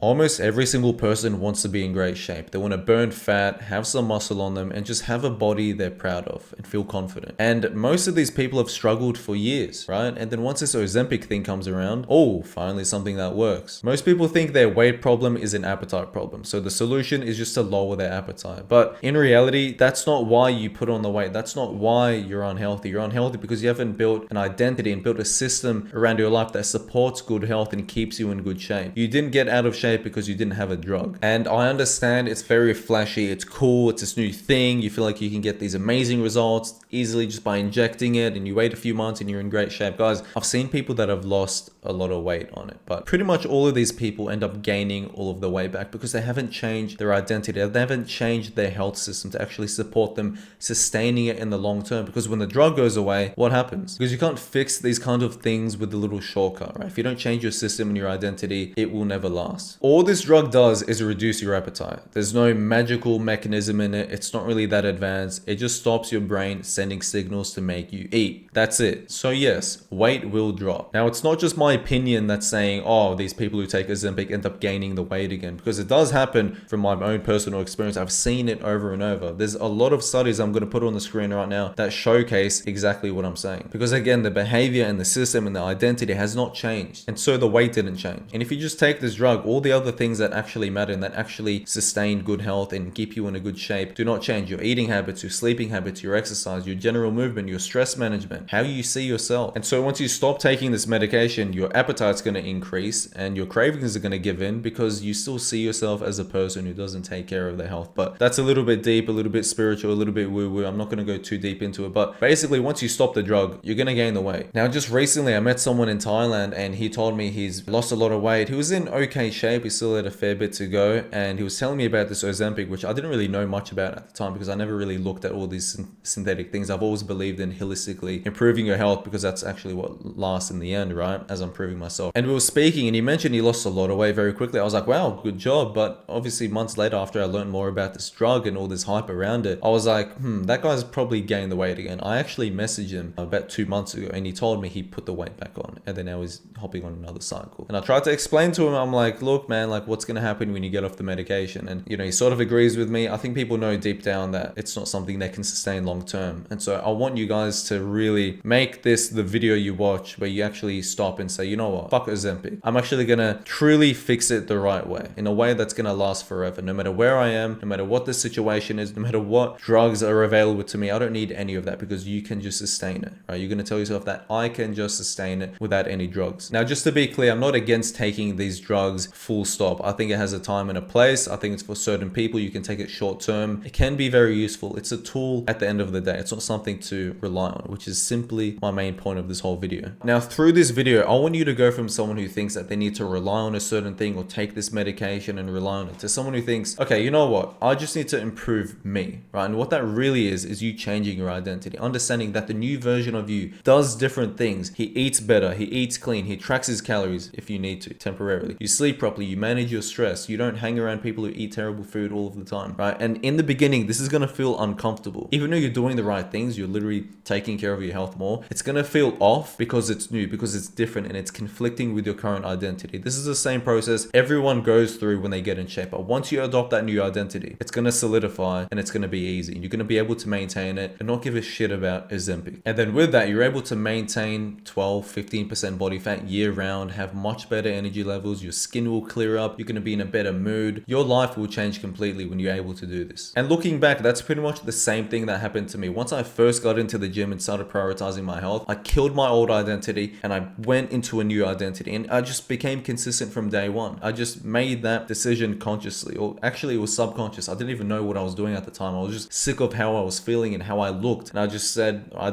Almost every single person wants to be in great shape. They want to burn fat, have some muscle on them, and just have a body they're proud of and feel confident. And most of these people have struggled for years, right? And then once this Ozempic thing comes around, oh, finally something that works. Most people think their weight problem is an appetite problem. So the solution is just to lower their appetite. But in reality, that's not why you put on the weight. That's not why you're unhealthy. You're unhealthy because you haven't built an identity and built a system around your life that supports good health and keeps you in good shape. You didn't get out of shape because you didn't have a drug. And I understand it's very flashy. It's cool. It's this new thing. You feel like you can get these amazing results easily just by injecting it, and you wait a few months and you're in great shape. Guys, I've seen people that have lost a lot of weight on it, but pretty much all of these people end up gaining all of the weight back because they haven't changed their identity. They haven't changed their health system to actually support them sustaining it in the long term. Because when the drug goes away, what happens? Because you can't fix these kind of things with a little shortcut, right? If you don't change your system and your identity, it will never last. All this drug does is reduce your appetite. There's no magical mechanism in it. It's not really that advanced. It just stops your brain sending signals to make you eat. That's it. So yes, weight will drop. Now, it's not just my opinion that's saying, oh, these people who take Ozempic end up gaining the weight again, because it does happen from my own personal experience. I've seen it over and over. There's a lot of studies I'm going to put on the screen right now that showcase exactly what I'm saying. Because again, the behavior and the system and the identity has not changed. And so the weight didn't change. And if you just take this drug, all the other things that actually matter and that actually sustain good health and keep you in a good shape do not change. Your eating habits, your sleeping habits, your exercise, your general movement, your stress management, how you see yourself. And so once you stop taking this medication, your appetite's going to increase and your cravings are going to give in because you still see yourself as a person who doesn't take care of their health. But that's a little bit deep, a little bit spiritual, a little bit woo-woo. I'm not going to go too deep into it. But basically, once you stop the drug, you're going to gain the weight. Now, just recently, I met someone in Thailand and he told me he's lost a lot of weight. He was in okay shape. He still had a fair bit to go. And he was telling me about this Ozempic, which I didn't really know much about at the time because I never really looked at all these synthetic things. I've always believed in holistically improving your health because that's actually what lasts in the end, right? As I'm proving myself. And we were speaking and he mentioned he lost a lot of weight very quickly. I was like, wow, good job. But obviously months later, after I learned more about this drug and all this hype around it, I was like, that guy's probably gained the weight again. I actually messaged him about 2 months ago and he told me he put the weight back on and then now he's hopping on another cycle. And I tried to explain to him, I'm like, look, man, like what's going to happen when you get off the medication? And he sort of agrees with me. I think people know deep down that it's not something they can sustain long term. And so I want you guys to really make this the video you watch where you actually stop and say, you know what, fuck Ozempic. I'm actually going to truly fix it the right way, in a way that's going to last forever. No matter where I am, no matter what the situation is, no matter what drugs are available to me, I don't need any of that because you can just sustain it, right? You're going to tell yourself that I can just sustain it without any drugs. Now, just to be clear, I'm not against taking these drugs full stop. I think it has a time and a place. I think it's for certain people. You can take it short term. It can be very useful. It's a tool at the end of the day. It's not something to rely on, which is simply my main point of this whole video. Now, through this video, I want you to go from someone who thinks that they need to rely on a certain thing or take this medication and rely on it to someone who thinks, okay, you know what? I just need to improve me, right? And what that really is you changing your identity, understanding that the new version of you does different things. He eats better. He eats clean. He tracks his calories if you need to temporarily. You sleep properly. You manage your stress. You don't hang around people who eat terrible food all of the time, right? And in the beginning, this is going to feel uncomfortable. Even though you're doing the right things, you're literally taking care of your health more. It's going to feel off because it's new, because it's different and it's conflicting with your current identity. This is the same process everyone goes through when they get in shape. But once you adopt that new identity, it's going to solidify and it's going to be easy. You're going to be able to maintain it and not give a shit about Ozempic. And then with that, you're able to maintain 12-15% body fat year round, have much better energy levels. Your skin will clear up. You're going to be in a better mood. Your life will change completely when you're able to do this. And looking back, that's pretty much the same thing that happened to me. Once I first got into the gym and started prioritizing my health, I killed my old identity and I went into a new identity and I just became consistent from day one. I just made that decision consciously, or actually it was subconscious. I didn't even know what I was doing at the time. I was just sick of how I was feeling and how I looked. And I just said, I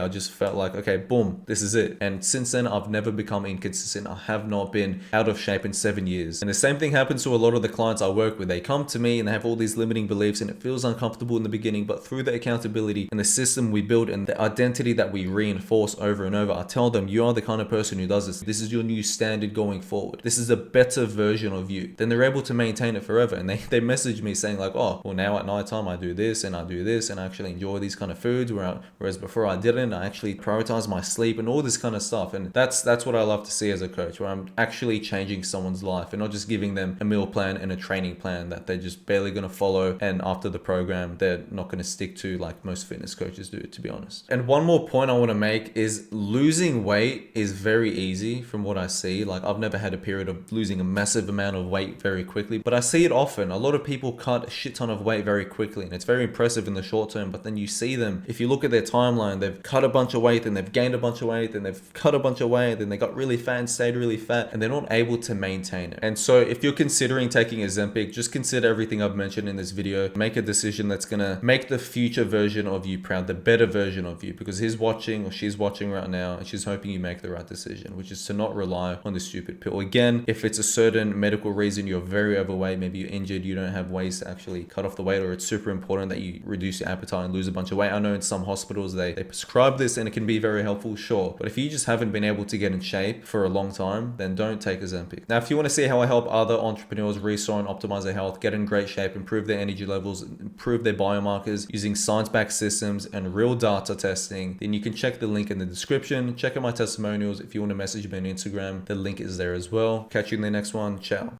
just felt like, okay, boom, this is it. And since then, I've never become inconsistent. I have not been out of shape in 7 years. And the same thing happens to a lot of the clients I work with. They come to me and they have all these limiting beliefs and it feels uncomfortable in the beginning, but through the accountability and the system we build and the identity that we reinforce over and over, I tell them, you are the kind of person who does this. This is your new standard going forward. This is a better version of you. Then they're able to maintain it forever. And they message me saying like, oh, well, now at nighttime I do this and I do this and I actually enjoy these kind of foods, whereas before I didn't. I actually prioritize my sleep and all this kind of stuff. And that's what I love to see as a coach, where I'm actually changing someone's life. and not just giving them a meal plan and a training plan that they're just barely going to follow, and after the program they're not going to stick to like most fitness coaches do, to be honest. And one more point I want to make is losing weight is very easy from what I see. Like, I've never had a period of losing a massive amount of weight very quickly, but I see it often. A lot of people cut a shit ton of weight very quickly, and it's very impressive in the short term, but then you see them, if you look at their timeline, they've cut a bunch of weight, then they've gained a bunch of weight, then they've cut a bunch of weight, then they got really fat and stayed really fat, and they're not able to maintain it. And so if you're considering taking Ozempic, just consider everything I've mentioned in this video. Make a decision that's gonna make the future version of you proud, the better version of you, because he's watching or she's watching right now and she's hoping you make the right decision, which is to not rely on the stupid pill. Again, if it's a certain medical reason, you're very overweight, maybe you're injured, you don't have ways to actually cut off the weight, or it's super important that you reduce your appetite and lose a bunch of weight. I know in some hospitals they prescribe this and it can be very helpful, sure. But if you just haven't been able to get in shape for a long time, then don't take Ozempic. Now, if you want to see how I help other entrepreneurs restore and optimize their health, get in great shape, improve their energy levels, improve their biomarkers using science-backed systems and real data testing, then you can check the link in the description. Check out my testimonials. If you want to message me on Instagram, the link is there as well. Catch you in the next one. Ciao.